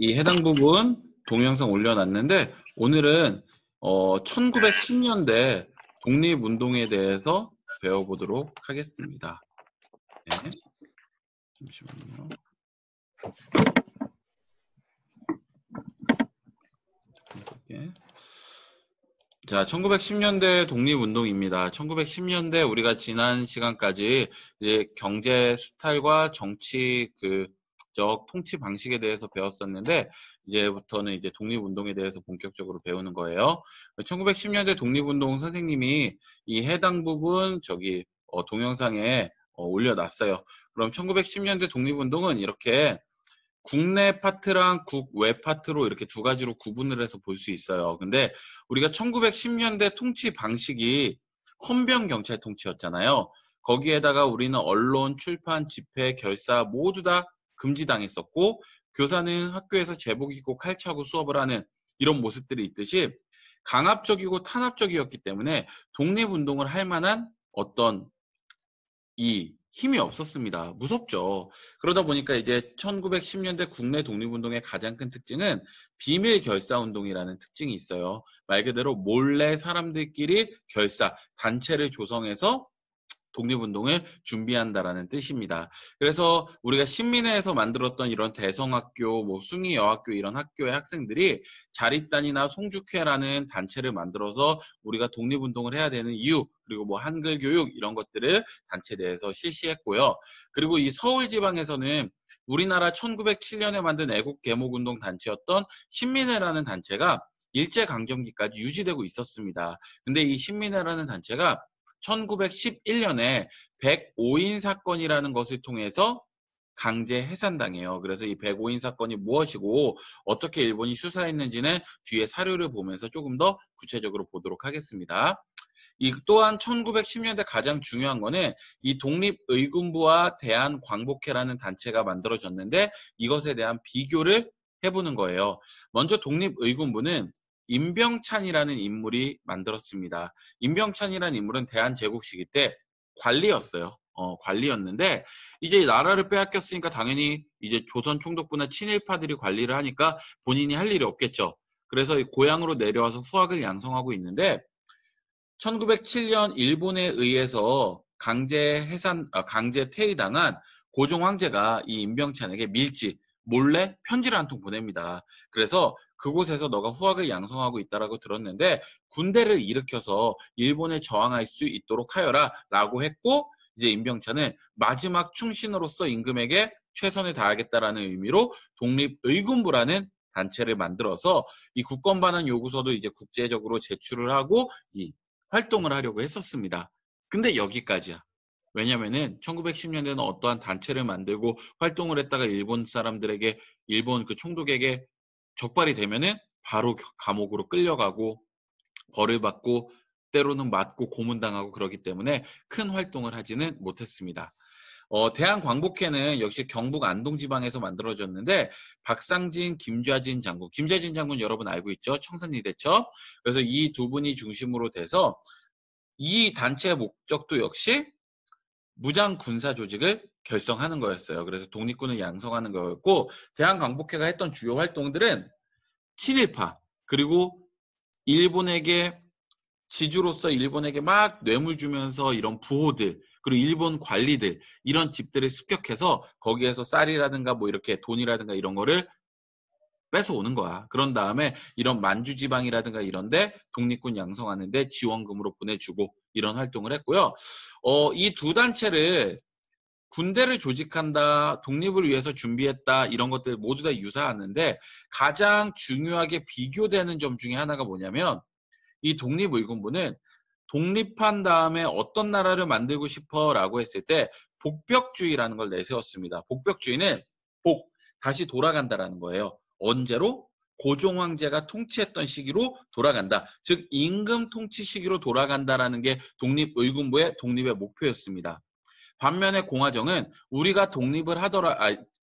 이 해당 부분 동영상 올려놨는데 오늘은 1910년대 독립운동에 대해서 배워보도록 하겠습니다. 네, 잠시만요. 네. 자, 1910년대 독립운동입니다. 1910년대 우리가 지난 시간까지 이제 경제 수탈과 정치 통치 방식에 대해서 배웠었는데 이제부터는 이제 독립운동에 대해서 본격적으로 배우는 거예요. 1910년대 독립운동 선생님이 이 해당 부분 동영상에 올려놨어요. 그럼 1910년대 독립운동은 이렇게 국내 파트랑 국외 파트로 이렇게 두 가지로 구분을 해서 볼 수 있어요. 근데 우리가 1910년대 통치 방식이 헌병 경찰 통치였잖아요. 거기에다가 우리는 언론, 출판, 집회, 결사 모두 다 금지당했었고 교사는 학교에서 제복 입고 칼차고 수업을 하는 이런 모습들이 있듯이 강압적이고 탄압적이었기 때문에 독립운동을 할 만한 어떤 이 힘이 없었습니다. 무섭죠. 그러다 보니까 이제 1910년대 국내 독립운동의 가장 큰 특징은 비밀 결사 운동이라는 특징이 있어요. 말 그대로 몰래 사람들끼리 결사, 단체를 조성해서 독립운동을 준비한다라는 뜻입니다. 그래서 우리가 신민회에서 만들었던 이런 대성학교, 숭의여학교 이런 학교의 학생들이 자립단이나 송죽회라는 단체를 만들어서 우리가 독립운동을 해야 되는 이유, 그리고 한글 교육 이런 것들을 단체 내에서 실시했고요. 그리고 이 서울 지방에서는 우리나라 1907년에 만든 애국개목운동 단체였던 신민회라는 단체가 일제강점기까지 유지되고 있었습니다. 근데 이 신민회라는 단체가 1911년에 105인 사건이라는 것을 통해서 강제 해산당해요. 그래서 이 105인 사건이 무엇이고 어떻게 일본이 수사했는지는 뒤에 사료를 보면서 조금 더 구체적으로 보도록 하겠습니다. 이 또한 1910년대 가장 중요한 거는 이 독립의군부와 대한광복회라는 단체가 만들어졌는데 이것에 대한 비교를 해보는 거예요. 먼저 독립의군부는 임병찬이라는 인물이 만들었습니다. 임병찬이라는 인물은 대한제국 시기 때 관리였어요. 관리였는데 이제 나라를 빼앗겼으니까 당연히 이제 조선 총독부나 친일파들이 관리를 하니까 본인이 할 일이 없겠죠. 그래서 고향으로 내려와서 후학을 양성하고 있는데 1907년 일본에 의해서 강제 퇴위당한 고종 황제가 이 임병찬에게 몰래 편지를 한 통 보냅니다. 그래서 그곳에서 너가 후학을 양성하고 있다라고 들었는데 군대를 일으켜서 일본에 저항할 수 있도록 하여라 라고 했고 이제 임병찬은 마지막 충신으로서 임금에게 최선을 다하겠다라는 의미로 독립의군부라는 단체를 만들어서 이 국권 반환 요구서도 이제 국제적으로 제출을 하고 이 활동을 하려고 했었습니다. 근데 여기까지야. 왜냐면은 1910년대는 어떠한 단체를 만들고 활동을 했다가 일본 사람들에게 일본 그 총독에게 적발이 되면은 바로 감옥으로 끌려가고 벌을 받고 때로는 맞고 고문당하고 그러기 때문에 큰 활동을 하지는 못했습니다. 대한광복회는 역시 경북 안동지방에서 만들어졌는데 박상진, 김좌진 장군 여러분 알고 있죠? 청산리대첩. 그래서 이 두 분이 중심으로 돼서 이 단체의 목적도 역시 무장 군사 조직을 결성하는 거였어요. 그래서 독립군을 양성하는 거였고 대한광복회가 했던 주요 활동들은 친일파 그리고 일본에게 지주로서 일본에게 막 뇌물 주면서 이런 부호들 그리고 일본 관리들 이런 집들을 습격해서 거기에서 쌀이라든가 이렇게 돈이라든가 이런 거를 뺏어오는 거야. 그런 다음에 이런 만주지방이라든가 이런데 독립군 양성하는데 지원금으로 보내주고 이런 활동을 했고요. 이 두 단체를 군대를 조직한다, 독립을 위해서 준비했다 이런 것들 모두 다 유사하는데 가장 중요하게 비교되는 점 중에 하나가 뭐냐면 이 독립의군부는 독립한 다음에 어떤 나라를 만들고 싶어 라고 했을 때 복벽주의라는 걸 내세웠습니다. 복벽주의는 다시 돌아간다라는 거예요. 언제로? 고종 황제가 통치했던 시기로 돌아간다. 즉 임금 통치 시기로 돌아간다라는 게 독립의군부의 독립의 목표였습니다. 반면에 공화정은 우리가 독립을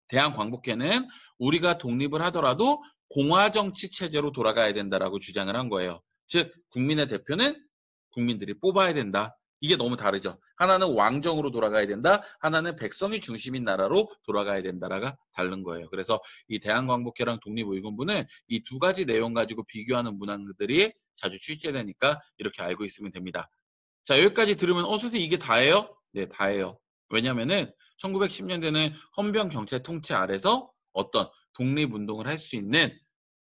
대한광복회는 우리가 독립을 하더라도 공화정치 체제로 돌아가야 된다라고 주장을 한 거예요. 즉 국민의 대표는 국민들이 뽑아야 된다. 이게 너무 다르죠. 하나는 왕정으로 돌아가야 된다. 하나는 백성이 중심인 나라로 돌아가야 된다라가 다른 거예요. 그래서 이 대한광복회랑 독립의군부는 이 두 가지 내용 가지고 비교하는 문항들이 자주 출제되니까 이렇게 알고 있으면 됩니다. 자, 여기까지 들으면 선생님 이게 다예요? 네, 다예요. 왜냐면은 1910년대는 헌병 경찰 통치 아래서 어떤 독립운동을 할 수 있는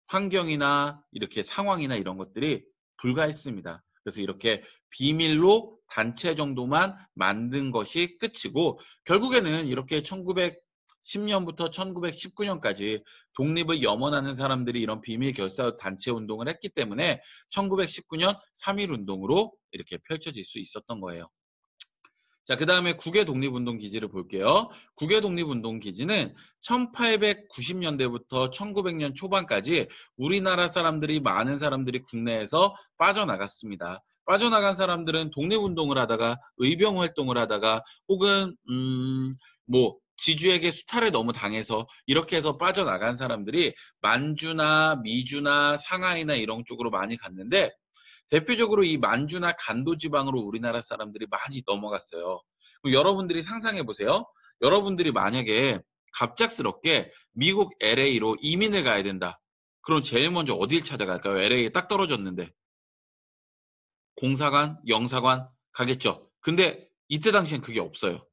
환경이나 이렇게 상황이나 이런 것들이 불가했습니다. 그래서 이렇게 비밀로 단체 정도만 만든 것이 끝이고 결국에는 이렇게 1910년부터 1919년까지 독립을 염원하는 사람들이 이런 비밀 결사 단체 운동을 했기 때문에 1919년 3.1운동으로 이렇게 펼쳐질 수 있었던 거예요. 자, 그 다음에 국외 독립운동 기지를 볼게요. 국외 독립운동 기지는 1890년대부터 1900년 초반까지 우리나라 사람들이 많은 사람들이 국내에서 빠져나갔습니다. 빠져나간 사람들은 독립운동을 하다가 의병 활동을 하다가 혹은 뭐 지주에게 수탈을 너무 당해서 이렇게 해서 빠져나간 사람들이 만주나 미주나 상하이나 이런 쪽으로 많이 갔는데 대표적으로 이 만주나 간도 지방으로 우리나라 사람들이 많이 넘어갔어요. 그럼 여러분들이 상상해 보세요. 여러분들이 만약에 갑작스럽게 미국 LA로 이민을 가야 된다. 그럼 제일 먼저 어딜 찾아갈까요? LA에 딱 떨어졌는데. 공사관, 영사관 가겠죠. 근데 이때 당시엔 그게 없어요.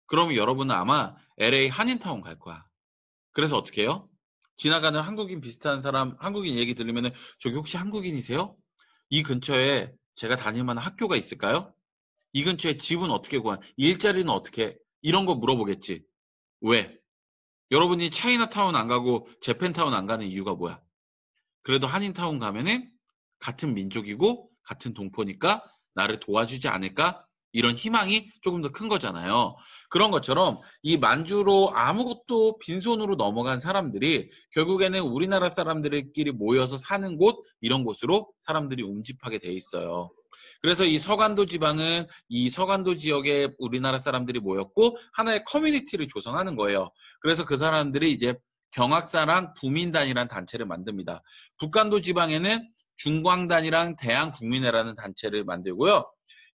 그러면 여러분은 아마 LA 한인타운 갈 거야. 그래서 어떻게 해요? 지나가는 한국인 비슷한 사람, 한국인 얘기 들으면은 저기 혹시 한국인이세요? 이 근처에 제가 다닐 만한 학교가 있을까요? 이 근처에 집은 어떻게 구한? 일자리는 어떻게? 이런 거 물어보겠지. 왜? 여러분이 차이나타운 안 가고 재팬타운 안 가는 이유가 뭐야? 그래도 한인타운 가면은 같은 민족이고 같은 동포니까 나를 도와주지 않을까? 이런 희망이 조금 더 큰 거잖아요. 그런 것처럼 이 만주로 아무것도 빈손으로 넘어간 사람들이 결국에는 우리나라 사람들끼리 모여서 사는 곳 이런 곳으로 사람들이 운집하게 돼 있어요. 그래서 이 서간도 지방은 이 서간도 지역에 우리나라 사람들이 모였고 하나의 커뮤니티를 조성하는 거예요. 그래서 그 사람들이 이제 경학사랑 부민단이라는 단체를 만듭니다. 북간도 지방에는 중광단이랑 대한국민회라는 단체를 만들고요.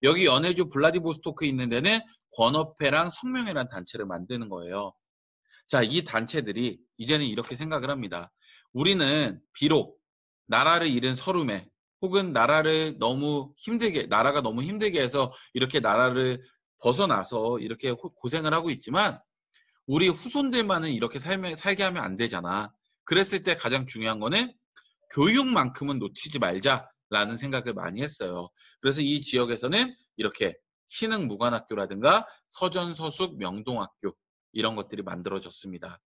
여기 연해주 블라디보스토크에 있는 데는 권업회랑 성명회라는 단체를 만드는 거예요. 자, 이 단체들이 이제는 이렇게 생각을 합니다. 우리는 비록 나라를 잃은 서름에 혹은 나라를 너무 힘들게, 나라가 너무 힘들게 해서 이렇게 나라를 벗어나서 이렇게 고생을 하고 있지만 우리 후손들만은 이렇게 살게 하면 안 되잖아. 그랬을 때 가장 중요한 거는 교육만큼은 놓치지 말자라는 생각을 많이 했어요. 그래서 이 지역에서는 이렇게 신흥무관학교라든가 서전서숙 명동학교 이런 것들이 만들어졌습니다.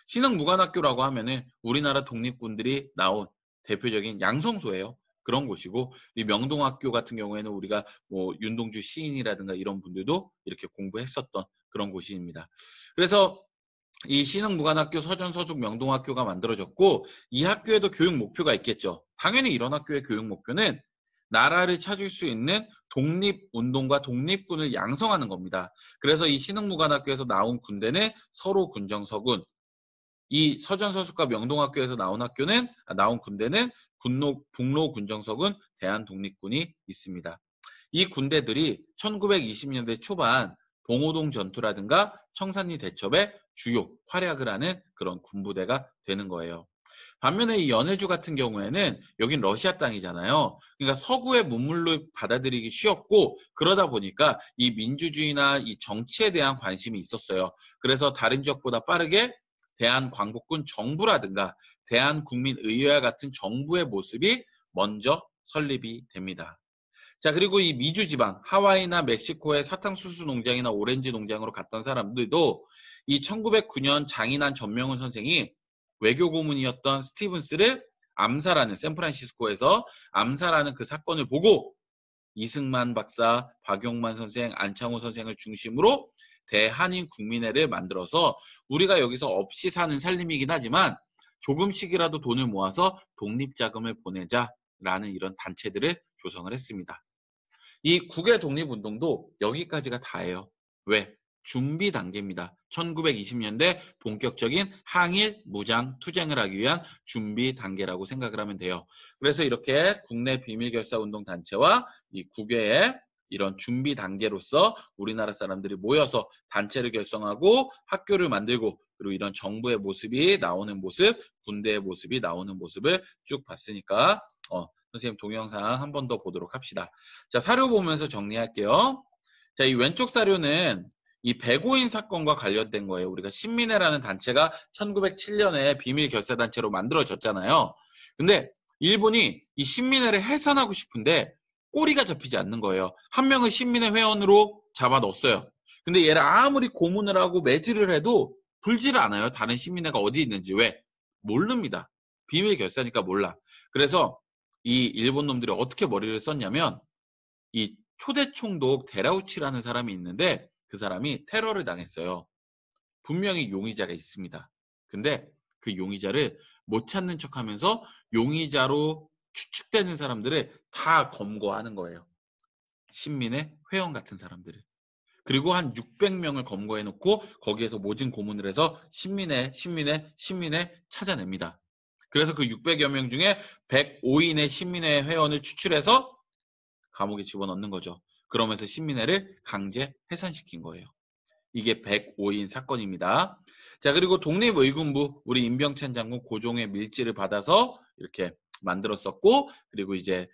신흥무관학교라고 하면은 우리나라 독립군들이 나온 대표적인 양성소예요. 그런 곳이고 이 명동학교 같은 경우에는 우리가 뭐 윤동주 시인이라든가 이런 분들도 이렇게 공부했었던 그런 곳입니다. 그래서 이 신흥무관학교, 서전서숙 명동학교가 만들어졌고 이 학교에도 교육 목표가 있겠죠. 당연히 이런 학교의 교육 목표는 나라를 찾을 수 있는 독립운동가 독립군을 양성하는 겁니다. 그래서 이 신흥무관학교에서 나온 군대는 서로 군정서군, 이 서전서숙과 명동학교에서 나온 군대는 북로 군정서군 대한독립군이 있습니다. 이 군대들이 1920년대 초반 봉오동 전투라든가 청산리 대첩에 주요 활약을 하는 그런 군부대가 되는 거예요. 반면에 이 연해주 같은 경우에는 여긴 러시아 땅이잖아요. 그러니까 서구의 문물로 받아들이기 쉬웠고 그러다 보니까 이 민주주의나 이 정치에 대한 관심이 있었어요. 그래서 다른 지역보다 빠르게 대한광복군 정부라든가 대한국민의회와 같은 정부의 모습이 먼저 설립이 됩니다. 자, 그리고 이 미주 지방, 하와이나 멕시코의 사탕수수 농장이나 오렌지 농장으로 갔던 사람들도 이 1909년 장인한 전명훈 선생이 외교 고문이었던 스티븐스를 암살하는 샌프란시스코에서 암살하는 그 사건을 보고 이승만 박사, 박용만 선생, 안창호 선생을 중심으로 대한인 국민회를 만들어서 우리가 여기서 없이 사는 살림이긴 하지만 조금씩이라도 돈을 모아서 독립자금을 보내자라는 이런 단체들을 조성을 했습니다. 이 국외 독립운동도 여기까지가 다예요. 왜? 준비 단계입니다. 1920년대 본격적인 항일 무장 투쟁을 하기 위한 준비 단계라고 생각을 하면 돼요. 그래서 이렇게 국내 비밀결사운동 단체와 이 국외의 이런 준비 단계로서 우리나라 사람들이 모여서 단체를 결성하고 학교를 만들고 그리고 이런 정부의 모습이 나오는 모습, 군대의 모습이 나오는 모습을 쭉 봤으니까 선생님 동영상 한 번 더 보도록 합시다. 자, 사료 보면서 정리할게요. 자, 이 왼쪽 사료는 이 백오인 사건과 관련된 거예요. 우리가 신민회라는 단체가 1907년에 비밀 결사단체로 만들어졌잖아요. 근데 일본이 이 신민회를 해산하고 싶은데 꼬리가 잡히지 않는 거예요. 한 명을 신민회 회원으로 잡아 넣었어요. 근데 얘를 아무리 고문을 하고 매질을 해도 불지를 않아요. 다른 신민회가 어디 있는지. 왜? 모릅니다. 비밀 결사니까 몰라. 그래서 이 일본 놈들이 어떻게 머리를 썼냐면 이 초대 총독 데라우치라는 사람이 있는데 그 사람이 테러를 당했어요. 분명히 용의자가 있습니다. 근데 그 용의자를 못 찾는 척하면서 용의자로 추측되는 사람들을 다 검거하는 거예요. 신민의 회원 같은 사람들을. 그리고 한 600명을 검거해놓고 거기에서 모진 고문을 해서 신민의 찾아냅니다. 그래서 그 600여 명 중에 105인의 신민의 회원을 추출해서 감옥에 집어넣는 거죠. 그러면서 신민회를 강제 해산시킨 거예요. 이게 105인 사건입니다. 자, 그리고 독립의군부 우리 임병찬 장군 고종의 밀지를 받아서 이렇게 만들었었고 그리고 이제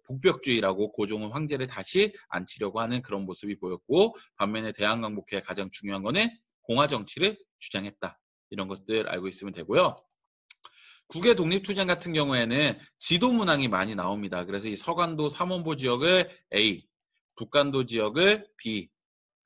복벽주의라고 고종은 황제를 다시 앉히려고 하는 그런 모습이 보였고 반면에 대한강복회의 가장 중요한 거는 공화정치를 주장했다. 이런 것들 알고 있으면 되고요. 국외 독립투쟁 같은 경우에는 지도문항이 많이 나옵니다. 그래서 이 서간도 삼원보 지역을 A, 북간도 지역을 B,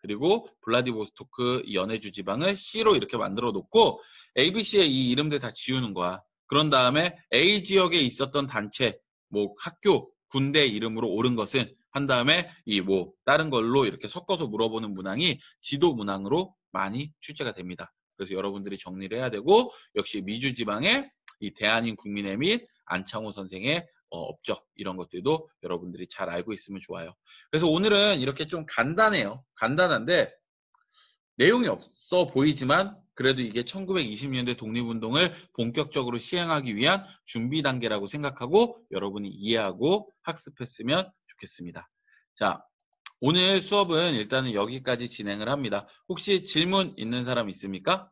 그리고 블라디보스토크 연해주 지방을 C로 이렇게 만들어 놓고 ABC의 이 이름들 다 지우는 거야. 그런 다음에 A 지역에 있었던 단체, 뭐 학교, 군대 이름으로 옳은 것은 한 다음에 이 뭐 다른 걸로 이렇게 섞어서 물어보는 문항이 지도 문항으로 많이 출제가 됩니다. 그래서 여러분들이 정리를 해야 되고 역시 미주 지방에 이 대한인 국민회 및 안창호 선생의 업적 이런 것들도 여러분들이 잘 알고 있으면 좋아요. 그래서 오늘은 이렇게 좀 간단해요. 간단한데 내용이 없어 보이지만 그래도 이게 1920년대 독립운동을 본격적으로 시행하기 위한 준비 단계라고 생각하고 여러분이 이해하고 학습했으면 좋겠습니다. 자, 오늘 수업은 일단은 여기까지 진행을 합니다. 혹시 질문 있는 사람 있습니까?